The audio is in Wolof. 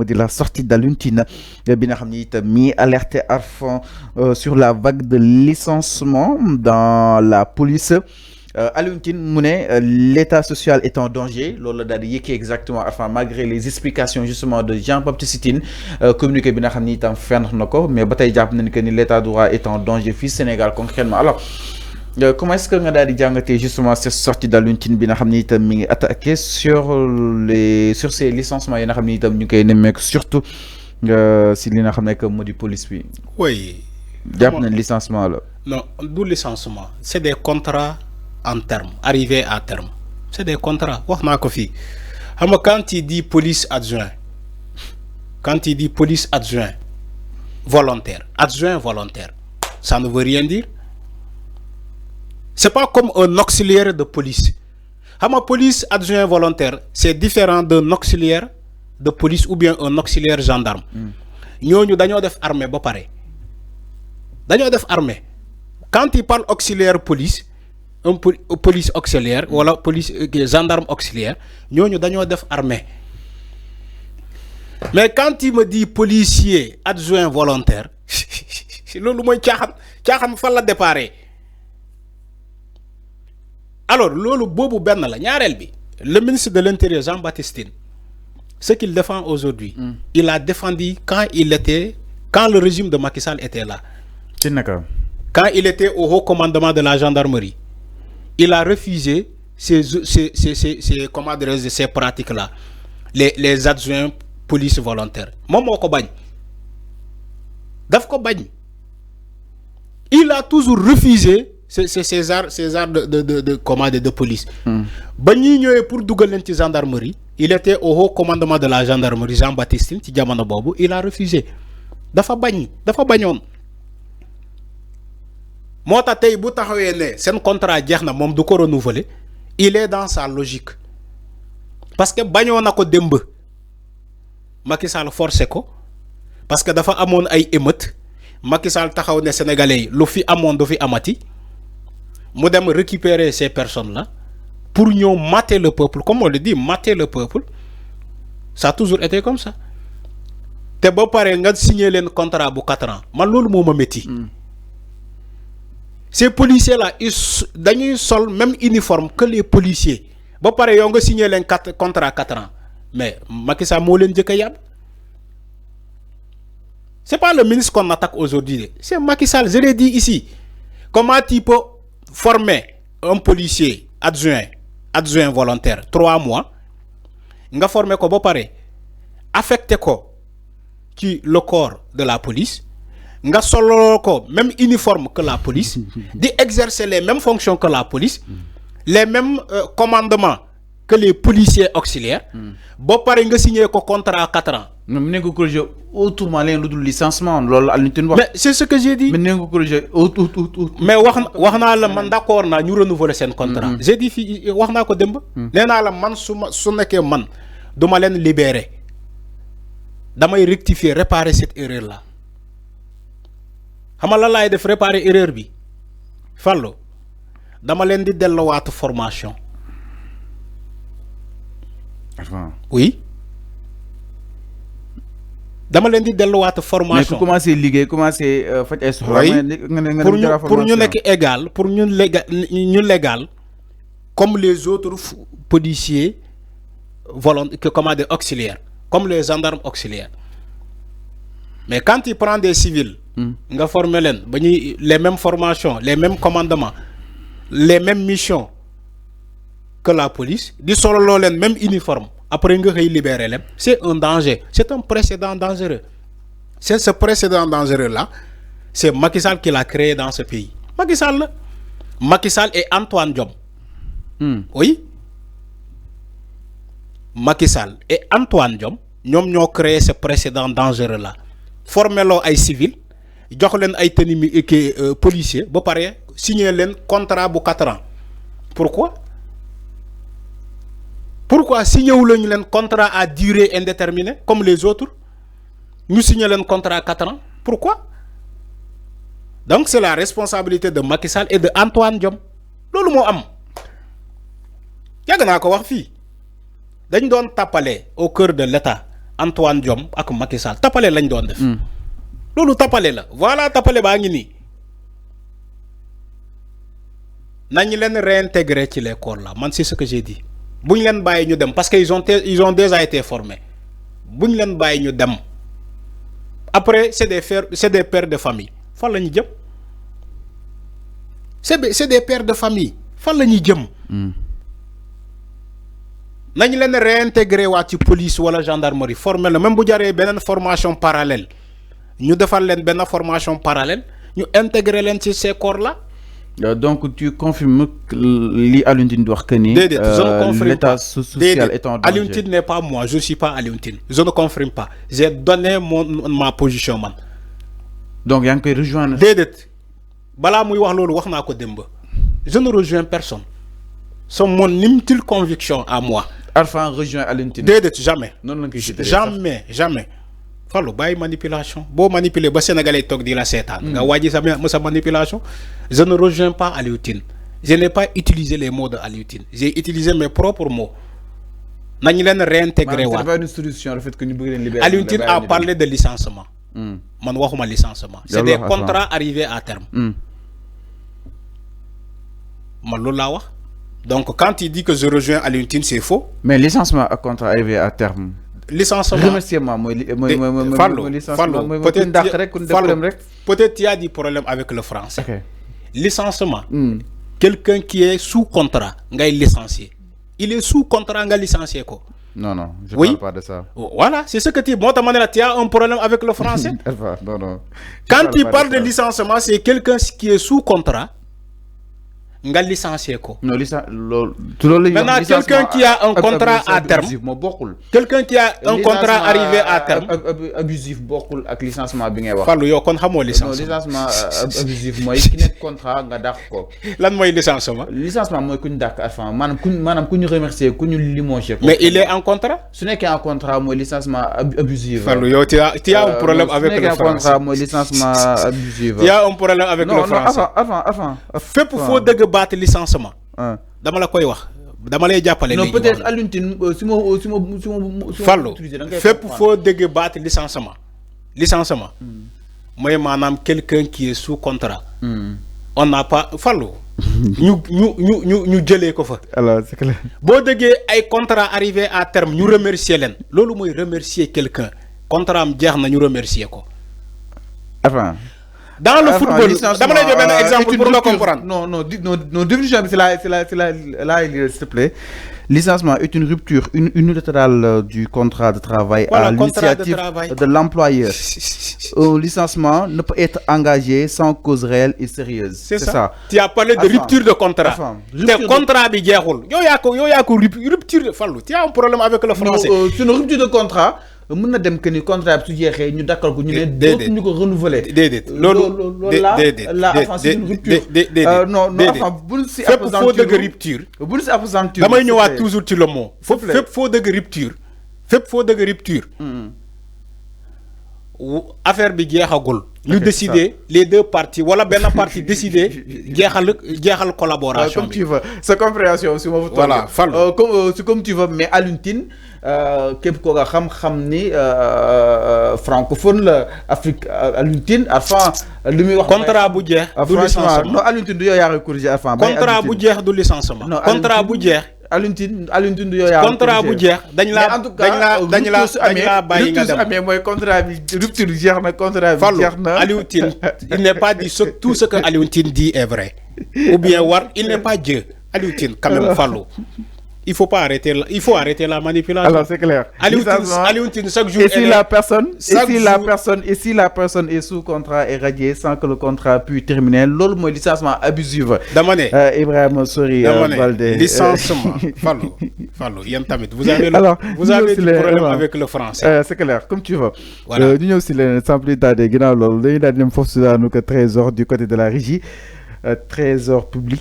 de la sortie d'Alioune Tine bi nga xam ni itam mi alerté à fond sur la vague de licenciement dans la police. Alioune Tine mu ne l'état social est en danger loolu la daal di yëkkee exactement enfin malgré les explications justement de Jean-Baptiste Tine communiqué bi nga xam ni itam fenn na ko mais ba tey jàpp nañu que ni l'état de droit est en danger fii Sénégal concrètement alors comment est-ce que nga daal di jàngatee justement cette sortie d'Alioune Tine bi nga xam ni itam mi ngi attaqué sur ces licenciements yi nga xam ni itam ñu koy nemmeeku surtout si li nga xam ne que moo di police bi. Oui. jàpp nañ licenciement la. Non, du licenciement. C'est des contrats en terme, arrivés à terme. C'est des contrats. Wax naa ko fii xam nga quand il dit police adjoint volontaire ça ne veut rien dire. C'est pas comme un auxiliaire de police. Xam nga police adjoint volontaire c'est différent d'un auxiliaire de police ou bien un auxiliaire gendarme. ñooñu dañoo def armée ba pare. Quand il parle auxiliaire police police auxiliaire wala police gendarme auxiliaire ñooñu dañoo def armée. Mais quand il me dit policier adjoint volontaire loolu mooy caaxaan fan la déparé. Alors loolu boobu benn la ñaareel bi le ministre de l'Intérieur Jean-Baptiste Tine ce qu'il défend aujourd'hui il a défendu quand le régime de Macky Sall était là. Quand il était au haut commandement de la gendarmerie il a refusé ces pratiques-là les adjoints police volontaires moom moo ko bañ daf ko bañ il a toujours refusé ces arts de police. ba ñuy ñëwee pour dugal leen ci gendarmerie il était au haut commandement de la gendarmerie Jean-Baptiste Tine ci jamono boobu il a refusé dafa bañoon. moo tax tey bu taxawee ne seen contrat jeex na moom du ko renouveler il est dans sa logique parce que bañoo na ko démb Macky Sall forcé ko parce que dafa amoon ay émeutes Macky Sall taxaw ne sénégalais yi lu fi amoon du fi amati mu dem récupérer ces personnes là pour ñëw mater le peuple comme on le dit mater le peuple ça a toujours été comme ça te ba pare nga signer leen contrat bu 4 ans man loolu moo ma métti. Ces policiers là dañuy sol même uniforme que les policiers ba pare yow nga signer leen contrat 4 ans mais Macky Sall moo leen jëkk a yàbb. C'est pas le ministre qu'on attaque aujourd'hui, c'est Macky Sall. Je l'ai dit ici. Comment tu peux former un policier adjoint volontaire 3 mois nga former ko ba pare affecté ko ci le corps de la police nga solo ko même uniforme que la police di exercer les mêmes fonctions que la police les mêmes commandements que les policiers auxiliaires ba pare nga signé ko contrat 4 ans. Non, mais ko corriger autrement leen lu dul licenciement loolu Alioune Tine wax. Mais c'est ce que j'ai dit. Mais ko corriger mais wax naa la man d'accord naa ñu renouveler seen contrat. J'ai dit fii wax naa ko démb. Nee naa la man su nekkee man du ma leen libérer damay rectifier réparer cette erreur là xam nga lan laay def réparer erreur bi Fallou dama leen di delluwaatu formation. Oui. dama leen di delluwaat formation. mais ku commencé liggéey commencé faj ay soxla. pour ñu nekk égal pour ñu légal comme les autres policiers volontaires auxiliaires comme les gendarmes auxiliaires mais quand il prend des civils. nga former leen ba ñuy les mêmes formations les mêmes commandements les mêmes missions que la police di solo leen même uniforme. Après nga xëy libérer leen c'est un danger c'est un précédent dangereux c'est ce précédent dangereux là c'est Macky Sall qui l'a créé dans ce pays Macky Sall et Antoine Diome. Oui Macky Sall et Antoine Diome ñoom ñoo créé ce précédent dangereux là formé loo ay civils jox leen ay tenue policier ba pare signé leen contrat bu 4 ans Pourquoi signé wu lañu leen contrat à durée indéterminée comme les autres ñu signé leen contrat à 4 ans pourquoi? Donc c'est la responsabilité de Macky Sall et de Antoine Diome loolu moo am yàgg naa ko wax fii dañ doon tàppale au cœur de l'État Antoine Diome ak Macky Sall tapale lañ doon def. Loolu tapale la voilà tapale baa ngi nii. Nañ leen réintégrer ci l'école là man c'est ce que j'ai dit buñ leen bàyyi ñu dem parce que ils ont déjà été formés buñ leen bàyyi ñu dem après c'est des pères de famille fan la ñuy jëm c'est des pères de famille fan la ñuy jëm. Nañ leen réintégrer waa ci police wala gendarmerie former la même bu jaree beneen formation parallèle ñu defal leen benn formation parallèle ñu intégrer leen ci ces corps là. Donc tu confirmes que li Alioune Tine di wax que ni l'état social est en danger. Alioune Tine n'est pas moi, je suis pas Alioune Tine. Je ne confirme pas. J'ai donné ma position man. Donc yaa ngi koy rejoindre. Déedéet balaa muy wax loolu wax naa ko démb. Je ne rejoins personne. C'est mon intime conviction à moi. Arfan rejoint Alioune Tine. Déedéet jamais. Non la koy jamais. Fallu bàyyi manipulation boo manipuler ba sénégalais toog di la seetaan nga wàññi sa manipulation. Je ne rejoins pas Alioune Tine. Je n'ai pas utilisé les mots de Alioune Tine. J'ai utilisé mes propres mots. Nañu leen réintégrer waat. C'est pas une solution le fait que ñu bëgg leen libérer. Alioune Tine a parlé de licenciement. Man waxuma licenciement. C'est des contrats arrivés à terme. Man loolu laa wax. Donc quand il dit que je rejoins Alioune Tine, c'est faux. Mais licenciement ak contrat arrivé à terme. Licenciement remerciement peut-être il y a des problèmes avec le français. Okay. Licenciement quelqu'un qui est sous contrat ngay licencier. Il est sous contrat nga licencier ko. Non je parle pas de ça. Voilà c'est ce que tu moo tax ma ne la tu as un problème avec le français. Non quand il parle de licenciement c'est quelqu'un qui est sous contrat nga licencier ko. Non maintenant quelqu'un qui a un contrat à terme quelqu'un qui a un contrat arrivé à terme abusif bokkul ak licenciement bi ngay wax. Fallu yow kon xamoo licenciement. licenciement abusif mooy ki nekk contrat nga dàq ko. Lan mooy licenciement. Licenciement mooy ku ñu dàq enfin maanaam ku ñu remercier ku ñu limogé ko. Mais il est en contrat. Su nekkee en contrat mooy licenciement abusif. Fallu yow tu as un problème avec le français. Su nekkee en contrat mooy licenciement abusif. Tu as un problème avec le français. Non avant. Fépp foo dëgg baat licenciement. Dama la koy wax. Dama lay jàppale. Non peut-être Alioune Tine si ma Fallu fépp foo dëgg baat licenciement mooy maanaam quelqu'un qui est sous contrat. On n'a pas Fallu ñu jëlee ko fa. Alors c'est clair. Boo déggee ay contrat arrivé à terme ñu remercier leen loolu mooy remercier quelqu'un contrat am jeex na ñu remercier ko. Enfin. Dans le football dama lay jox benn exemple pour nga comprendre. Non définition bi c'est là s'il te plaît. Licenciement est une rupture unilatérale du contrat de travail à l'initiative de l'employeur. Un licenciement ne peut être engagé sans cause réelle et sérieuse. C'est ça. Tu as parlé de rupture de contrat. Le contrat bi jeexul. Yow yaa ko rupture Fallu. Tu as un problème avec le français. C'est une rupture de contrat. Mën na dem que ni contrat bi su jeexee ñu dakkal ko ñu ne dootuñu ko renouveler. Déedéet loolu la c'est une rupture. Non enfin bu ñu si appesantir fépp foo dëgg rupture. Bu ñu si appesantir damay ñëwaat toujours ci le mot. fépp foo dëgg rupture. Affaire bi jeexagul. ñu décider les deux parties wala benn partie décider jeexal collaboration comme tu veux sa compréhension si ma fa. Voilà Fallu comme tu veux mais Alioune Tine képp koo nga xam ni francophone la Afrique Alioune Tine enfin li muy wax. contrat bu jeex du licenciement. Non Alioune Tine du yow yaa koy corriger enfin. Contrat bu jeex du licenciement. Contrat bu jeex. Alioune Tine du yow yaa contrat bu jeex dañ laa bàyyi nga dem amee mooy contrat bi rupture jeex na contrat bi jeex na. Alioune Tine il n'est pas dit tout ce que Alioune Tine dit est vrai ou bien il n'est pas Dieu. Alioune Tine quand même Fallu. Il faut arrêter la manipulation. Alors c'est clair. Alioune Tine chaque jour. Et si la personne est sous contrat et radiée sans que le contrat puisse terminer, loolu mooy licenciement abusif. Dama ne Ibrahima Sori Baldé. Licenciement Fallu yéen tamit vous avez du problème avec le français. C'est clair comme tu veux. Voilà ñu ñëw si leen sans plus tarder ginnaaw loolu dañuy daal di dem foofu si daanu ko trésor du côté de la régie trésor public.